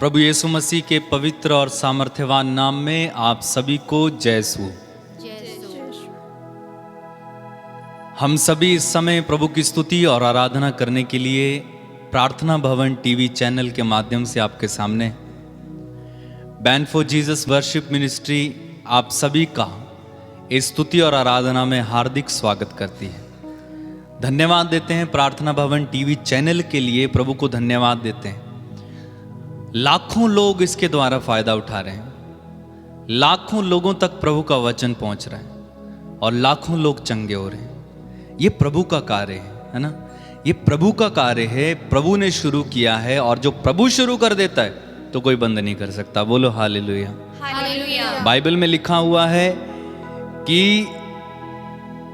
प्रभु यीशु मसीह के पवित्र और सामर्थ्यवान नाम में आप सभी को जय यीशु। हम सभी इस समय प्रभु की स्तुति और आराधना करने के लिए प्रार्थना भवन टीवी चैनल के माध्यम से आपके सामने band for Jesus worship ministry आप सभी का इस स्तुति और आराधना में हार्दिक स्वागत करती है। धन्यवाद देते हैं प्रार्थना भवन टीवी चैनल के लिए, प्रभु को धन्यवाद देते हैं। लाखों लोग इसके द्वारा फायदा उठा रहे हैं, लाखों लोगों तक प्रभु का वचन पहुंच रहा है और लाखों लोग चंगे हो रहे हैं। ये प्रभु का कार्य है ना, ये प्रभु का कार्य है। प्रभु ने शुरू किया है और जो प्रभु शुरू कर देता है तो कोई बंद नहीं कर सकता। बोलो हालेलुया। हालेलुया। बाइबल में लिखा हुआ है कि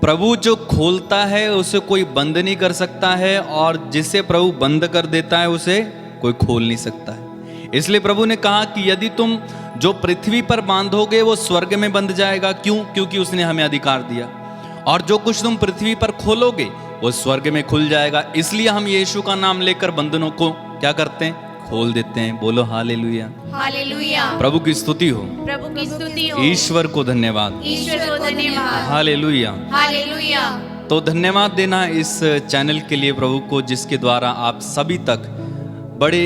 प्रभु जो खोलता है उसे कोई बंद नहीं कर सकता है और जिसे प्रभु बंद कर देता है उसे कोई खोल नहीं सकता है। इसलिए प्रभु ने कहा कि यदि तुम जो पृथ्वी पर बांधोगे वो स्वर्ग में बंध जाएगा। क्यों? क्योंकि उसने हमें अधिकार दिया। और जो कुछ तुम पृथ्वी पर खोलोगे वो स्वर्ग में खुल जाएगा। इसलिए हम यीशु का नाम लेकर बंधनों को क्या करते हैं? खोल देते हैं। बोलो हालेलुया। हालेलुया। प्रभु की स्तुति हो, प्रभु की स्तुति हो। ईश्वर को धन्यवाद, ईश्वर को धन्यवाद। हालेलुया। हालेलुया। तो धन्यवाद देना इस चैनल के लिए प्रभु को, जिसके द्वारा आप सभी तक बड़े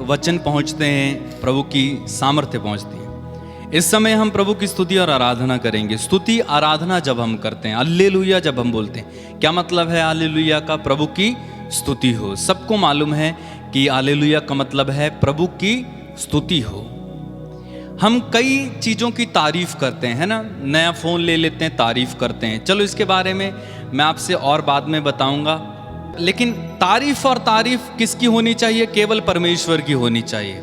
वचन पहुंचते हैं, प्रभु की सामर्थ्य पहुंचती है। इस समय हम प्रभु की स्तुति और आराधना करेंगे। स्तुति आराधना जब हम करते हैं, हालेलुया जब हम बोलते हैं, क्या मतलब है हालेलुया का? प्रभु की स्तुति हो। सबको मालूम है कि हालेलुया का मतलब है प्रभु की स्तुति हो। हम कई चीज़ों की तारीफ करते हैं, है ना। नया फ़ोन ले लेते हैं, तारीफ करते हैं। चलो इसके बारे में मैं आपसे और बाद में बताऊंगा। लेकिन तारीफ और तारीफ किसकी होनी चाहिए? केवल परमेश्वर की होनी चाहिए।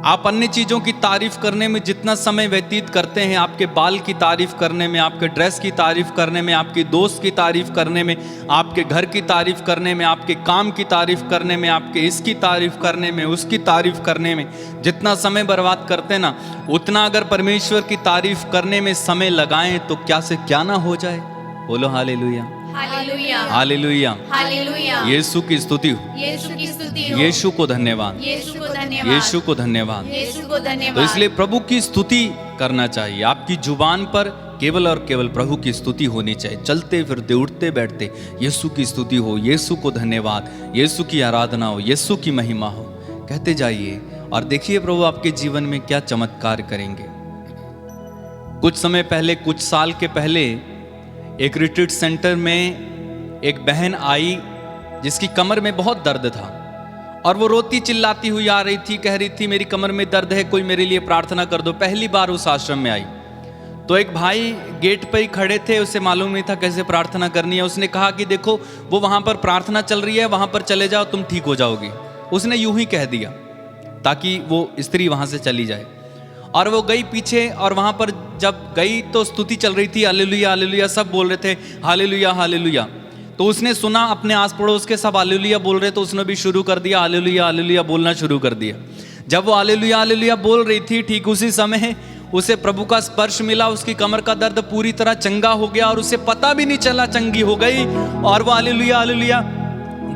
आप अन्य चीज़ों की तारीफ करने में जितना समय व्यतीत करते हैं, आपके बाल की तारीफ करने में, आपके ड्रेस की तारीफ करने में, आपके दोस्त की तारीफ करने में, आपके घर की तारीफ करने में, आपके काम की तारीफ करने में, आपके इसकी तारीफ करने में, उसकी तारीफ करने में जितना समय बर्बाद करते हैं ना, उतना अगर परमेश्वर की तारीफ करने में समय लगाएं तो क्या से क्या ना हो जाए। बोलो hallelujah. Hallelujah. Hallelujah. Hallelujah. Yeshu की स्तुति हो, यीशु की स्तुति हो। यीशु को धन्यवाद, यीशु को धन्यवाद। यीशु को धन्यवाद। यीशु को धन्यवाद। तो इसलिए प्रभु की स्तुति करना चाहिए। आपकी जुबान पर केवल और केवल प्रभु की स्तुति होनी चाहिए। चलते फिरते उठते बैठते यीशु की स्तुति हो, यीशु को धन्यवाद, यीशु की आराधना हो, यीशु की महिमा हो, कहते जाइए और देखिए प्रभु आपके जीवन में क्या चमत्कार करेंगे। कुछ समय पहले, कुछ साल के पहले एक रिट्रीट सेंटर में एक बहन आई जिसकी कमर में बहुत दर्द था और वो रोती चिल्लाती हुई आ रही थी, कह रही थी मेरी कमर में दर्द है, कोई मेरे लिए प्रार्थना कर दो। पहली बार उस आश्रम में आई तो एक भाई गेट पर ही खड़े थे, उसे मालूम नहीं था कैसे प्रार्थना करनी है। उसने कहा कि देखो वो वहाँ पर प्रार्थना चल रही है, वहाँ पर चले जाओ, तुम ठीक हो जाओगी। उसने यूं ही कह दिया ताकि वो स्त्री वहाँ से चली जाए। और वो गई पीछे और वहाँ पर जब गई तो स्तुति चल रही थी, हालेलुया हालेलुया, सब बोल रहे थे हालेलुया हालेलुया। तो उसने सुना अपने आस पड़ोस के सब हालेलुया बोल रहे, तो उसने भी शुरू कर दिया हालेलुया हालेलुया बोलना शुरू कर दिया। जब वो हालेलुया हालेलुया बोल रही थी, ठीक उसी समय उसे प्रभु का स्पर्श मिला। उसकी कमर का दर्द पूरी तरह चंगा हो गया और उसे पता भी नहीं चला चंगी हो गई। और वो हालेलुया हालेलुया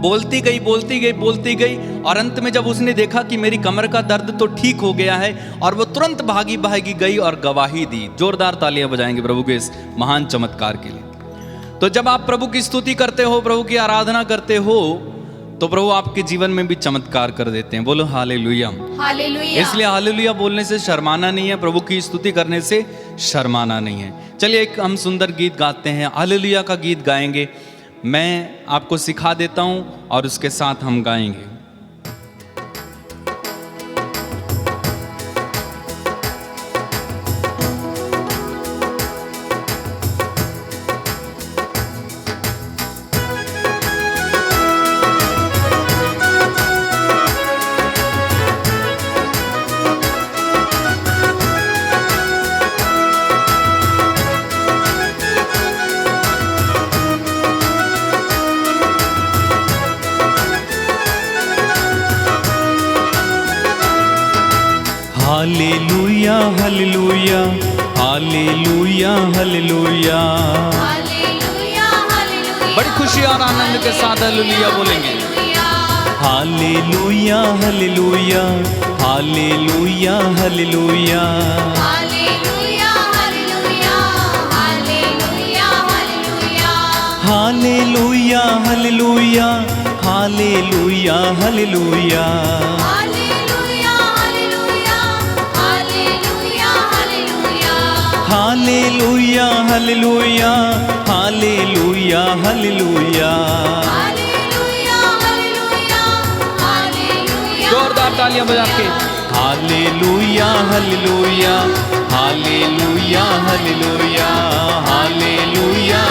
बोलती गई, बोलती गई, बोलती गई और अंत में जब उसने देखा कि मेरी कमर का दर्द तो ठीक हो गया है, और वो तुरंत भागी भागी गई और गवाही दी। जोरदार तालियां बजाएंगे प्रभु के इस महान चमत्कार के लिए। तो जब आप प्रभु की स्तुति करते हो, प्रभु की आराधना करते हो, तो प्रभु आपके जीवन में भी चमत्कार कर देते हैं। बोलो हालेलुया। हालेलुया। इसलिए हालेलुया बोलने से शर्माना नहीं है, प्रभु की स्तुति करने से शर्माना नहीं है। चलिए एक हम सुंदर गीत गाते हैं, हालेलुया का गीत गाएंगे। मैं आपको सिखा देता हूं और उसके साथ हम गाएंगे। Hallelujah hallelujah hallelujah hallelujah. Hallelujah. Hallelujah. बड़ी खुशी और आनंद के साथ हालेलुया बोलेंगे। Hallelujah. Hallelujah hallelujah hallelujah hallelujah hallelujah hallelujah hallelujah hallelujah hallelujah hallelujah hallelujah hallelujah hallelujah hallelujah hallelujah hallelujah hallelujah hallelujah hallelujah. जोरदार तालियां बजा के hallelujah hallelujah hallelujah hallelujah hallelujah.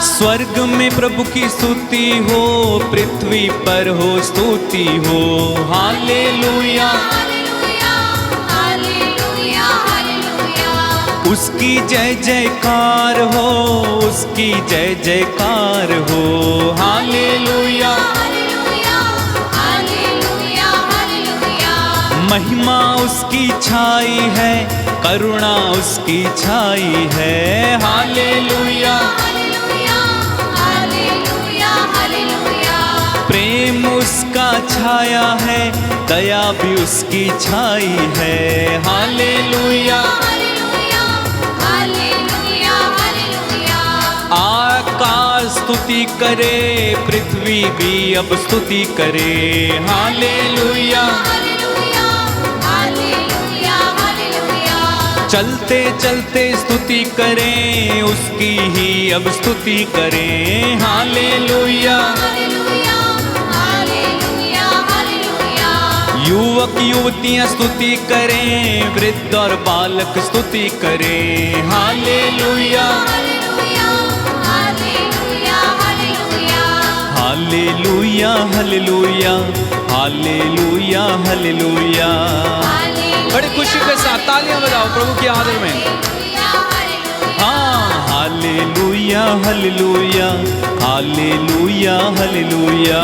स्वर्ग में प्रभु की स्तुति हो, पृथ्वी पर हो स्तुति हो। हालेलुया उसकी जय जयकार हो, उसकी जय जयकार हो। हालेलुया महिमा उसकी छाई है, करुणा उसकी छाई है। हालेलुया प्रेम उसका छाया है, दया भी उसकी छाई है। हालेलुया आकाश स्तुति करे, पृथ्वी भी अब स्तुति करे। हालेलुया चलते चलते स्तुति करें, उसकी ही अब स्तुति करें। हालेलुया युवक युवतियां स्तुति करें, वृद्ध और बालक स्तुति करें। Hallelujah hallelujah hallelujah hallelujah hallelujah. बड़ी खुशी के साथ तालियां बजाओ प्रभु की आदर में। हाँ हालेलुया हालेलुया हालेलुया हालेलुया।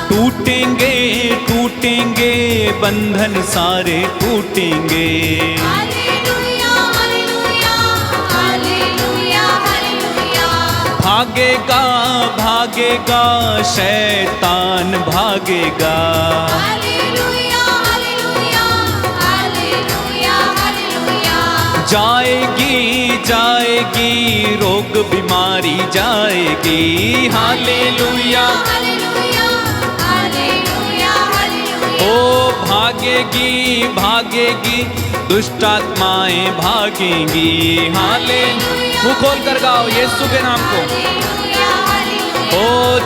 टूटेंगे टूटेंगे बंधन सारे टूटेंगे। भागेगा भागेगा शैतान भागेगा। जाएगी जाएगी रोग बीमारी जाएगी। हालेलुया ओ भागेगी भागेगी दुष्ट आत्माएं भागेंगी। हालेलुया मुँह खोल कर गाओ यीशु के नाम को। ओ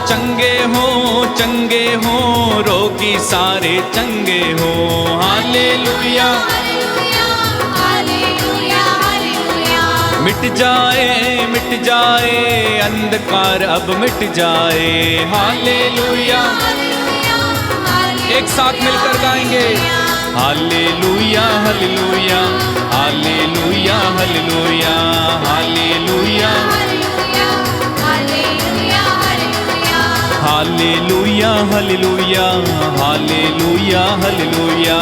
चंगे हो रोगी सारे चंगे हो। हालेलुया मिट जाए अंधकार अब मिट जाए। हालेलुया एक साथ मिलकर गाएंगे। Hallelujah hallelujah hallelujah hallelujah hallelujah hallelujah hallelujah hallelujah hallelujah.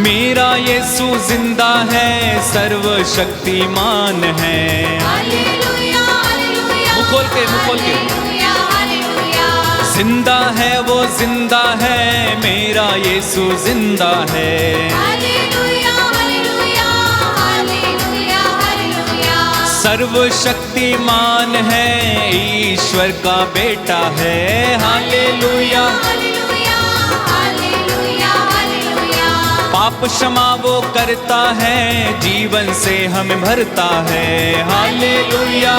मेरा यीशु जिंदा है, सर्वशक्तिमान है। मुँह खोल के जिंदा है वो जिंदा है, मेरा यीशु जिंदा है। सर्वशक्तिमान है, ईश्वर का बेटा है। हालेलुया पाप क्षमा वो करता है, जीवन से हमें भरता है। हालेलुया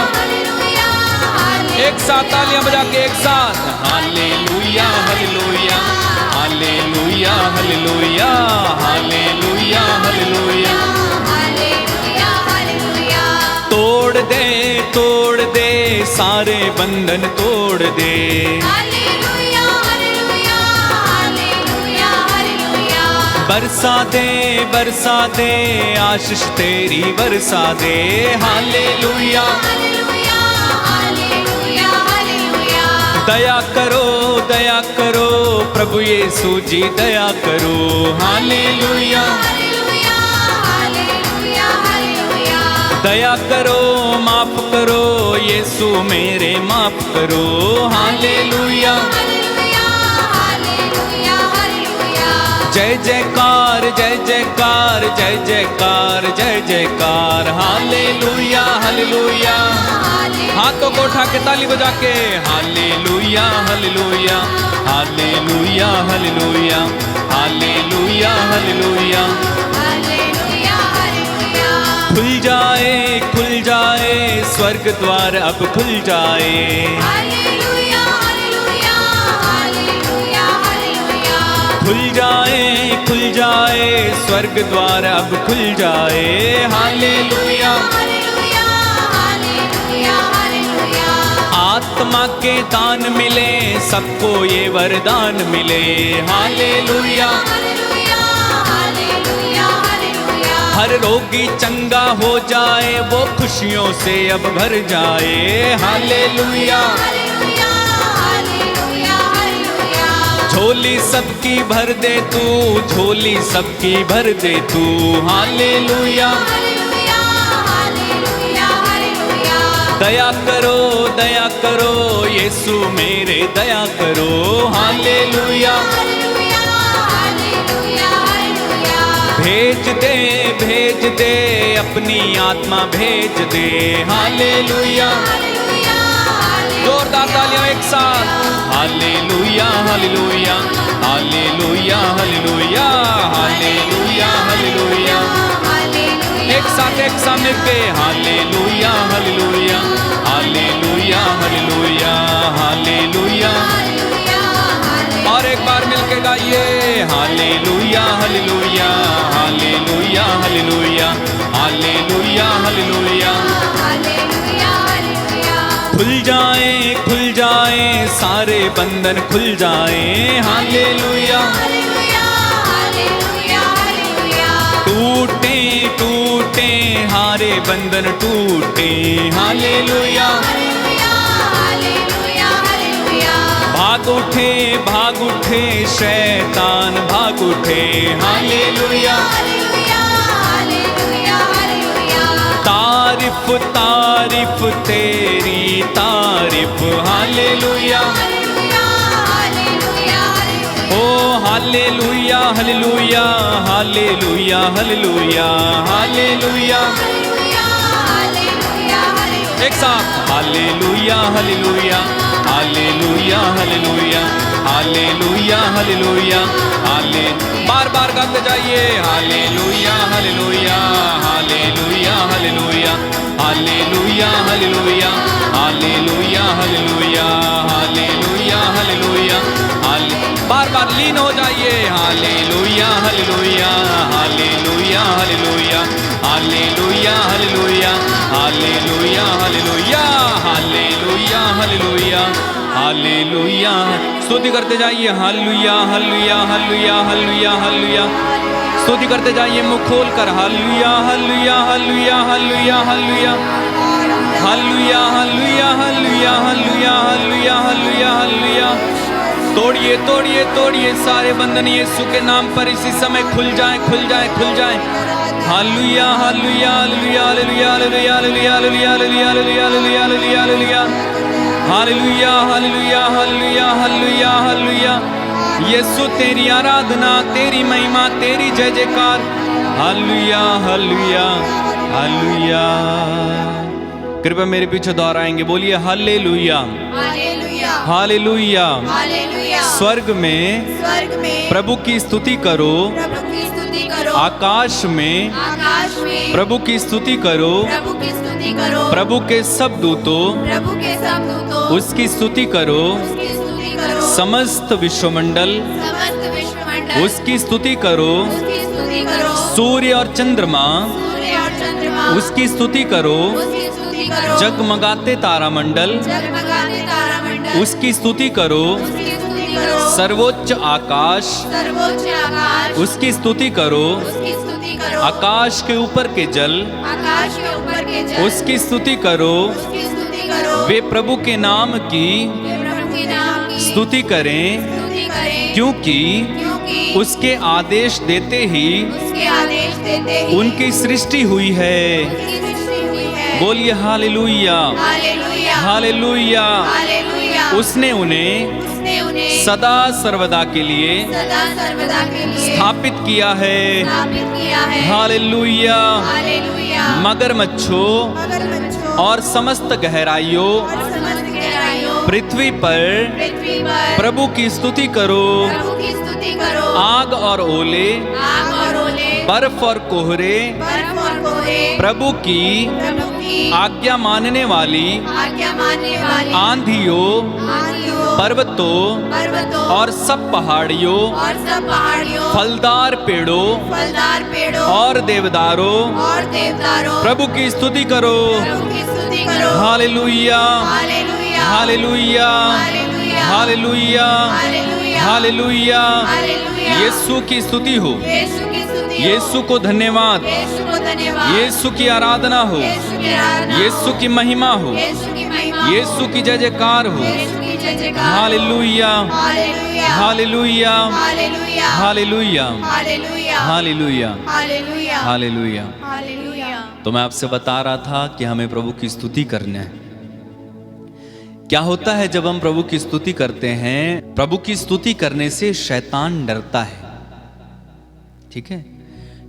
एक साथ तालियां बजा के एक साथ। Hallelujah hallelujah hallelujah hallelujah hallelujah hallelujah. तोड़ दे सारे बंधन तोड़ दे। बरसा दे आशीष तेरी बरसा दे। हालेलुया दया दया करो, प्रभु यीशु जी दया करो। Hallelujah, hallelujah, hallelujah, hallelujah. दया करो, माफ करो, यीशु मेरे माफ करो। Hallelujah, hallelujah, hallelujah, hallelujah. जय जयकार, जय जयकार, जय जयकार, जय जयकार। Hallelujah, hallelujah. हाथों को उठा के ताली बजा के hallelujah, hallelujah, hallelujah, hallelujah, hallelujah, hallelujah. Hallelujah, hallelujah. खुल जाए, खुल जाए, स्वर्ग द्वार अब खुल जाए। Hallelujah, hallelujah, hallelujah, hallelujah. खुल जाए, खुल जाए, स्वर्ग द्वार अब खुल जाए। Hallelujah, hallelujah, hallelujah, hallelujah. आत्मा के दान मिले, सबको ये वरदान मिले। Hallelujah, hallelujah, hallelujah, hallelujah. हर रोगी चंगा हो जाए, वो खुशियों से अब भर जाए। Hallelujah, hallelujah, hallelujah, hallelujah. झोली सबकी भर दे तू, झोली सबकी भर दे तू। Hallelujah, hallelujah, hallelujah, hallelujah. दया करो, दया करो, यीशु मेरे दया करो। Hallelujah, hallelujah, hallelujah, hallelujah. भेज दे, भेज दे, अपनी आत्मा भेज दे। हालेलुया, हालेलुया, जोरदार तालियां एक साथ। Hallelujah, hallelujah, hallelujah, hallelujah, hallelujah, hallelujah. एक साथ मिलके hallelujah, hallelujah, hallelujah, hallelujah, hallelujah. और एक बार मिलके गाइए hallelujah, hallelujah, hallelujah, hallelujah, hallelujah, hallelujah. खुल जाए, खुल जाए, सारे बंधन खुल जाए। हालेलुया, टूटे, टूटे, हारे बंधन टूटे। हालेलुया, भाग उठे, भाग उठे, शैतान भाग उठे। हालेलुया, तारीफ, तारीफ तेरी तारीफ। हालेलुया, ओ hallelujah, hallelujah, hallelujah, hallelujah, hallelujah. एक साथ hallelujah, hallelujah, hallelujah, hallelujah, hallelujah, hallelujah, हाले बार बार गाते जाइए hallelujah, hallelujah, hallelujah, hallelujah, hallelujah, hallelujah, hallelujah, hallelujah, hallelujah, hallelujah, हाले बार बार लीन हो जाइए hallelujah, hallelujah, hallelujah, hallelujah, hallelujah, hallelujah, hallelujah, hallelujah, hallelujah, hallelujah, hallelujah. स्तुति करते जाइए hallelujah, hallelujah, hallelujah, hallelujah, hallelujah. स्तुति करते जाइए मुख खोल कर hallelujah, hallelujah, hallelujah, hallelujah, hallelujah, hallelujah, hallelujah, hallelujah, hallelujah, hallelujah, hallelujah, hallelujah. तोड़िए, तोड़िए, तोड़िए सारे बंधन यीशु के नाम पर इसी समय खुल जाए, खुल जाए, खुल जाए। Hallelujah, hallelujah, hallelujah, hallelujah, hallelujah, hallelujah, hallelujah, hallelujah, hallelujah, hallelujah, hallelujah, hallelujah, hallelujah, hallelujah, hallelujah, hallelujah. Yeshu तेरी आराधना, तेरी महिमा, तेरी जय जयकार। Hallelujah, hallelujah, hallelujah. कृपया मेरे पीछे दोहराएंगे, बोलिए हालेलुया, हालेलुया। स्वर्ग में प्रभु की स्तुति करो, आकाश में प्रभु की स्तुति करो, प्रभु के सब दूतों उसकी स्तुति करो, समस्त विश्वमंडल उसकी स्तुति करो, सूर्य और चंद्रमा उसकी स्तुति करो, जगमगाते तारामंडल उसकी स्तुति करो, सर्वोच्च आकाश उसकी स्तुति करो, आकाश के ऊपर के जल उसकी स्तुति करो। वे प्रभु के नाम की स्तुति करें, स्तुति करें, क्योंकि क्योंकि उसके आदेश देते ही उसके आदेश देते ही उनकी सृष्टि हुई है। उनकी सृष्टि हुई है। बोलिए हालेलुया, हालेलुया, हालेलुया। हालेलुया। उसने उन्हें उसने उन्हें सदा सर्वदा के लिए सदा सर्वदा के लिए स्थापित किया है। स्थापित किया है। हालेलुया। हालेलुया। मगरमच्छों मगरमच्छों और समस्त गहराइयों और समस्त गहराइयों पृथ्वी पर पृथ्वी पर प्रभु की स्तुति करो। प्रभु की स्तुति करो। आग और ओले, आग और ओले, बर्फ और कोहरे बर्फ और कोहरे प्रभु की प्रभु की आज्ञा मानने वाली आज्ञा मानने वाली आंधियों, आंधियों, पर्वतों पर्वतों और सब पहाड़ियों, और सब पहाड़ियों, फलदार पेड़ों फलदार पेड़ों और देवदारों और देवदारों प्रभु की स्तुति करो। प्रभु की स्तुति करो। Hallelujah, hallelujah, hallelujah, hallelujah, hallelujah, hallelujah, hallelujah. Hallelujah. Yeshu की स्तुति हो, यीशु की स्तुति हो। यीशु को धन्यवाद, यीशु को धन्यवाद। यीशु की आराधना हो, यीशु की आराधना हो। यीशु की महिमा हो, यीशु की महिमा हो। यीशु की जय जयकार हो। यीशु की जय जयकार हो। Hallelujah, hallelujah, hallelujah, hallelujah, hallelujah, hallelujah, hallelujah, hallelujah, hallelujah. Hallelujah. तो मैं आपसे बता रहा था कि हमें प्रभु की स्तुति करना है। क्या होता है जब हम प्रभु की स्तुति करते हैं? प्रभु की स्तुति करने से शैतान डरता है। ठीक है,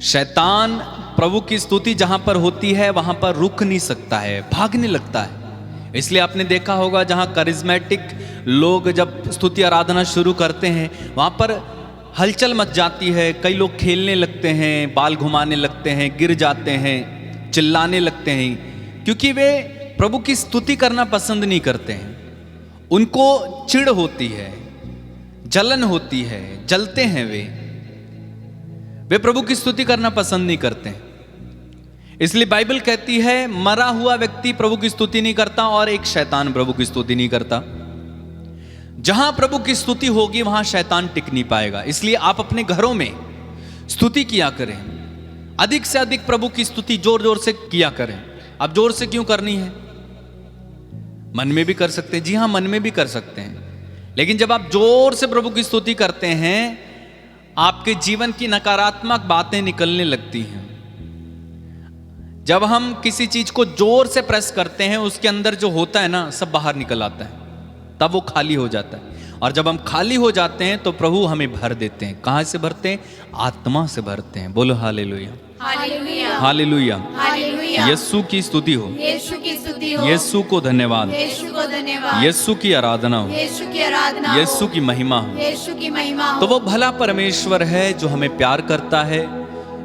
शैतान प्रभु की स्तुति जहां पर होती है वहां पर रुक नहीं सकता है, भागने लगता है। इसलिए आपने देखा होगा जहां करिज्मेटिक लोग जब स्तुति आराधना शुरू करते हैं वहां पर हलचल मच जाती है। कई लोग खेलने लगते हैं, बाल घुमाने लगते हैं, गिर जाते हैं, चिल्लाने लगते हैं, क्योंकि वे प्रभु की स्तुति करना पसंद नहीं करते हैं। उनको चिढ़ होती है, जलन होती है, जलते हैं वे प्रभु की स्तुति करना पसंद नहीं करते हैं। इसलिए बाइबल कहती है मरा हुआ व्यक्ति प्रभु की स्तुति नहीं करता और एक शैतान प्रभु की स्तुति नहीं करता। जहां प्रभु की स्तुति होगी वहां शैतान टिक नहीं पाएगा। इसलिए आप अपने घरों में स्तुति किया करें, अधिक से अधिक प्रभु की स्तुति जोर जोर से किया करें। अब जोर से क्यों करनी है? मन में भी कर सकते हैं, जी हाँ, मन में भी कर सकते हैं। लेकिन जब आप जोर से प्रभु की स्तुति करते हैं आपके जीवन की नकारात्मक बातें निकलने लगती हैं। जब हम किसी चीज को जोर से प्रेस करते हैं उसके अंदर जो होता है ना सब बाहर निकल आता है, तब वो खाली हो जाता है। और जब हम खाली हो जाते हैं तो प्रभु हमें भर देते हैं। कहां से भरते हैं? आत्मा से भरते हैं। बोलो hallelujah, hallelujah, hallelujah. Hallelujah. Yeshu की स्तुति हो, यीशु की स्तुति हो। यीशु को धन्यवाद, यीशु को धन्यवाद। यीशु की आराधना हो, यीशु की आराधना हो। यीशु की महिमा हो। यीशु की महिमा हो। तो वो भला परमेश्वर है जो हमें प्यार करता है,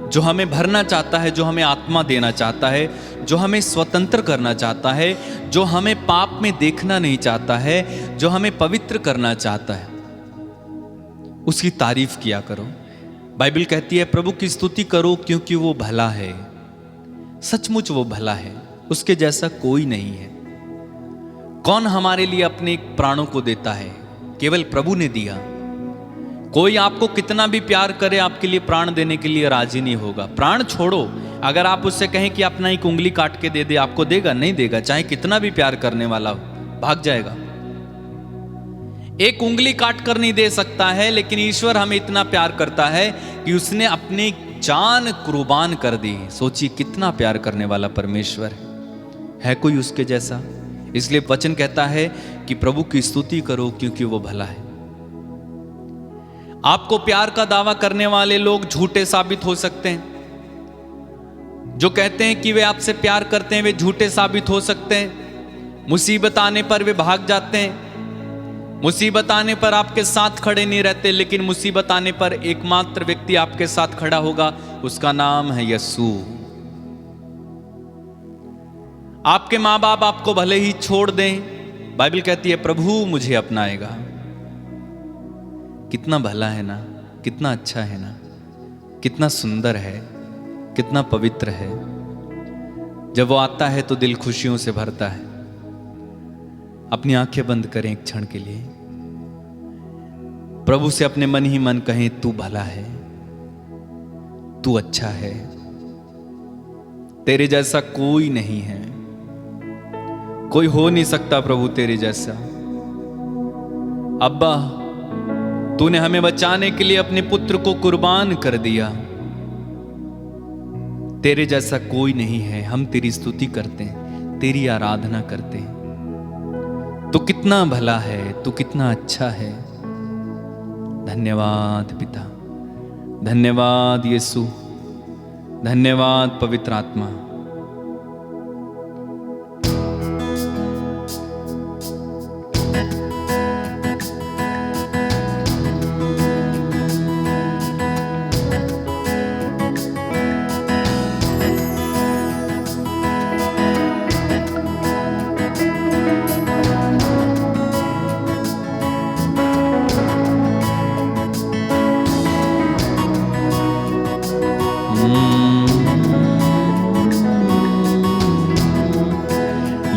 जो हमें भरना चाहता है, जो हमें आत्मा देना चाहता है, जो हमें स्वतंत्र करना चाहता है, जो हमें पाप में देखना नहीं चाहता है, जो हमें पवित्र करना चाहता है। उसकी तारीफ किया करो। बाइबल कहती है प्रभु की स्तुति करो क्योंकि वो भला है। सचमुच वो भला है, उसके जैसा कोई नहीं है। कौन हमारे लिए अपने प्राणों को देता है? केवल प्रभु ने दिया। कोई आपको कितना भी प्यार करे आपके लिए प्राण देने के लिए राजी नहीं होगा। प्राण छोड़ो, अगर आप उससे कहें कि अपना एक उंगली काट के दे दे, आपको देगा? नहीं देगा। चाहे कितना भी प्यार करने वाला हो, भाग जाएगा। एक उंगली काट कर नहीं दे सकता है, लेकिन ईश्वर हमें इतना प्यार करता है कि उसने अपनी जान कुर्बान कर दी। सोचिए कितना प्यार करने वाला परमेश्वर है कोई उसके जैसा? इसलिए वचन कहता है कि प्रभु की स्तुति करो क्योंकि वो भला है। आपको प्यार का दावा करने वाले लोग झूठे साबित हो सकते हैं। जो कहते हैं कि वे आपसे प्यार करते हैं वे झूठे साबित हो सकते हैं। मुसीबत आने पर वे भाग जाते हैं, मुसीबत आने पर आपके साथ खड़े नहीं रहते, लेकिन मुसीबत आने पर एकमात्र व्यक्ति आपके साथ खड़ा होगा, उसका नाम है यीशु। आपके माँ बाप आपको भले ही छोड़ दें, बाइबल कहती है प्रभु मुझे अपनाएगा। कितना भला है ना, कितना अच्छा है ना, कितना सुंदर है, कितना पवित्र है। जब वो आता है तो दिल खुशियों से भरता है। अपनी आंखें बंद करें एक क्षण के लिए, प्रभु से अपने मन ही मन कहें तू भला है, तू अच्छा है, तेरे जैसा कोई नहीं है, कोई हो नहीं सकता प्रभु तेरे जैसा। अब्बा, तूने हमें बचाने के लिए अपने पुत्र को कुर्बान कर दिया। तेरे जैसा कोई नहीं है। हम तेरी स्तुति करते हैं, तेरी आराधना करते हैं। तू कितना भला है, तू कितना अच्छा है। धन्यवाद पिता, धन्यवाद यीशु, धन्यवाद पवित्र आत्मा।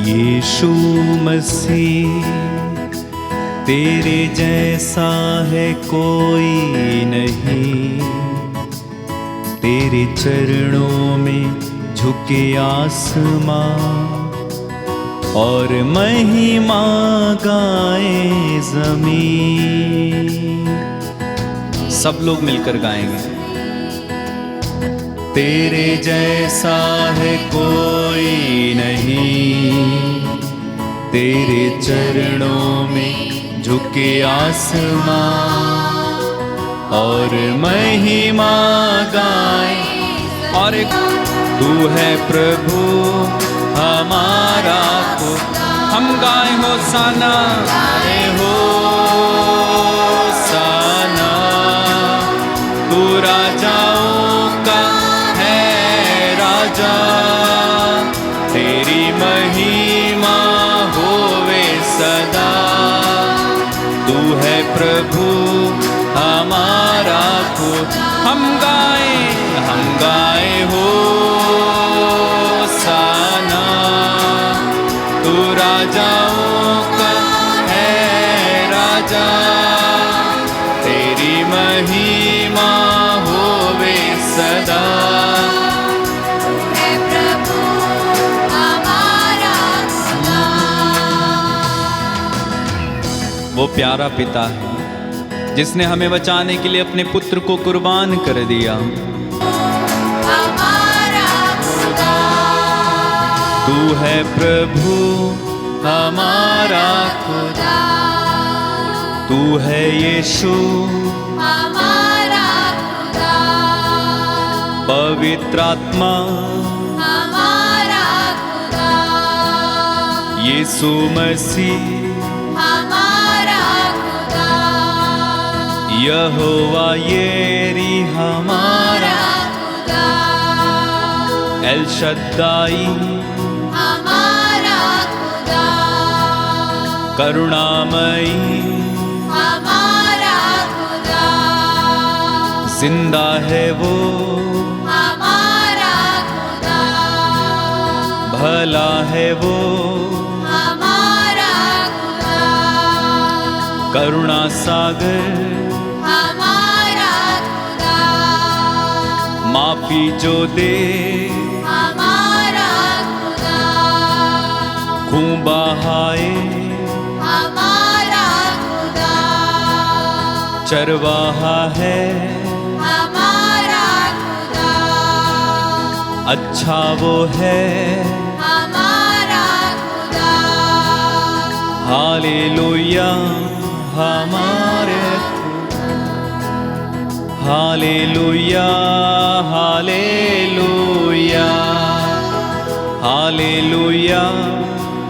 यीशु मसीह, तेरे जैसा है कोई नहीं। तेरे चरणों में झुके आसमां और महिमा गाए जमीन। सब लोग मिलकर गाएंगे। तेरे जैसा है कोई नहीं। तेरे चरणों में झुके आसमां और महिमा गाए। और एक तू है प्रभु हमारा खुदा। हम गाए होसाना, गाए होसाना। तू राजाओं का है राजा। तेरी महिमा होवे सदा। तू है प्रभु हमारा खुदा। हम गाए होसाना। तू राजाओं का है राजा। तेरी महिमा होवे सदा। है प्रभु हमारा खुदा। वो प्यारा पिता है जिसने हमें बचाने के लिए अपने पुत्र को कुर्बान कर दिया। हमारा खुदा। तू है प्रभु हमारा खुदा। तू है यीशु हमारा खुदा। पवित्र आत्मा हमारा खुदा। यीशु मसीह हमारा खुदा। यहोवा येरी हमारा। खुदा। एल शद्दाई हमारा खुदा। करुणामयी हमारा खुदा। जिंदा है वो हमारा खुदा। भला है वो हमारा खुदा। करुणा सागर हमारा खुदा। माफी जो दे हमारा खुदा। खून बहाए हमारा खुदा। चरवाहा है हमारा खुदा। अच्छा वो है। हमारा खुदा। हालेलुया हमारे। Hallelujah hallelujah hallelujah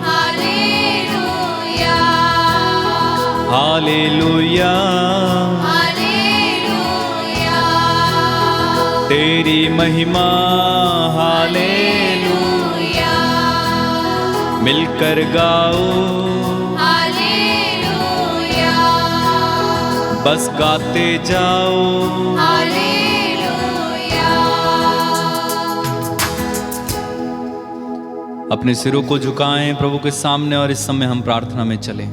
hallelujah. Hallelujah. Hallelujah. तेरी महिमा हालेलुया। मिलकर गाओ हालेलुया। बस गाते जाओ। हालेलुया। अपने सिरों को झुकाएं प्रभु के सामने और इस समय हम प्रार्थना में चलें।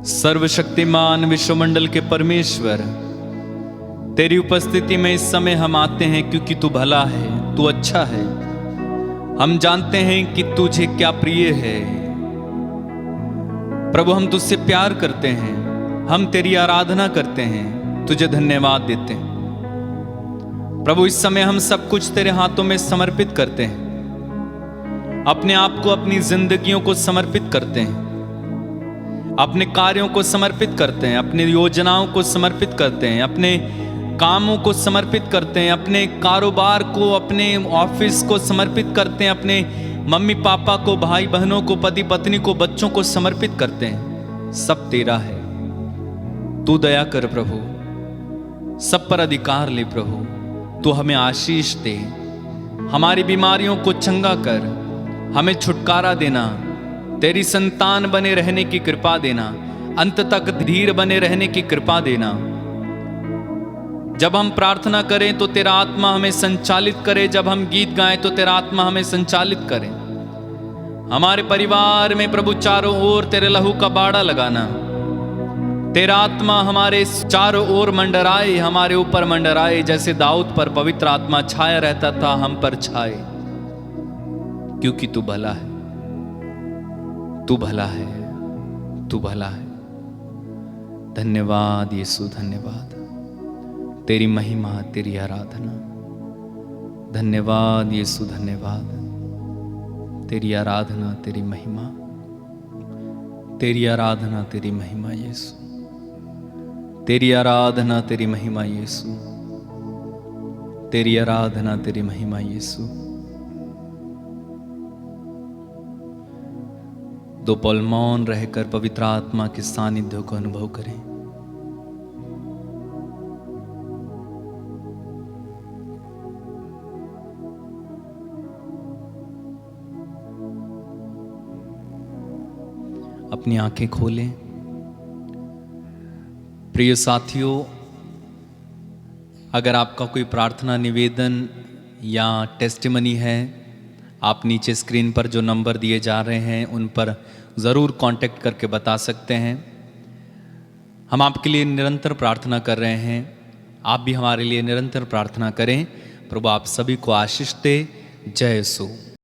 सर्वशक्तिमान विश्वमंडल के परमेश्वर, तेरी उपस्थिति में इस समय हम आते हैं क्योंकि तू भला है, तू अच्छा है। हम जानते हैं कि तुझे क्या प्रिय है। प्रभु हम तुझसे प्यार करते हैं, हम तेरी आराधना करते हैं, तुझे धन्यवाद देते हैं। प्रभु इस समय हम सब कुछ तेरे हाथों में समर्पित करते हैं, अपने आप को, अपनी जिंदगियों को समर्पित करते हैं, अपने कार्यों को समर्पित करते हैं, अपनी योजनाओं को समर्पित करते हैं, अपने कामों को समर्पित करते हैं, अपने कारोबार को, अपने ऑफिस को समर्पित करते हैं, अपने मम्मी पापा को, भाई बहनों को, पति पत्नी को, बच्चों को समर्पित करते हैं। सब तेरा है, तू दया कर प्रभु, सब पर अधिकार ले प्रभु, तू हमें आशीष दे, हमारी बीमारियों को चंगा कर, हमें छुटकारा देना, तेरी संतान बने रहने की कृपा देना, अंत तक धीर बने रहने की कृपा देना। जब हम प्रार्थना करें तो तेरा आत्मा हमें संचालित करे, जब हम गीत गाएं तो तेरा आत्मा हमें संचालित करे। हमारे परिवार में प्रभु चारों ओर तेरे लहू का बाड़ा लगाना, तेरा आत्मा हमारे चारों ओर मंडराए, हमारे ऊपर मंडराए, जैसे दाऊद पर पवित्र आत्मा छाया रहता था, हम पर छाए, क्योंकि तू भला है, तू भला है, तू भला है। धन्यवाद यीशु, धन्यवाद, तेरी महिमा, तेरी आराधना। धन्यवाद यीशु, धन्यवाद, तेरी आराधना, तेरी महिमा, तेरी आराधना, तेरी महिमा यीशु, तेरी आराधना, तेरी महिमा यीशु, तेरी आराधना, तेरी महिमा यीशु। दो पल मौन रहकर पवित्र आत्मा के सानिध्य को अनुभव करें। अपनी आंखें खोलें। प्रिय साथियों, अगर आपका कोई प्रार्थना निवेदन या टेस्टिमनी है, आप नीचे स्क्रीन पर जो नंबर दिए जा रहे हैं उन पर ज़रूर कांटेक्ट करके बता सकते हैं। हम आपके लिए निरंतर प्रार्थना कर रहे हैं, आप भी हमारे लिए निरंतर प्रार्थना करें। प्रभु आप सभी को आशीष दे। जय यीशु।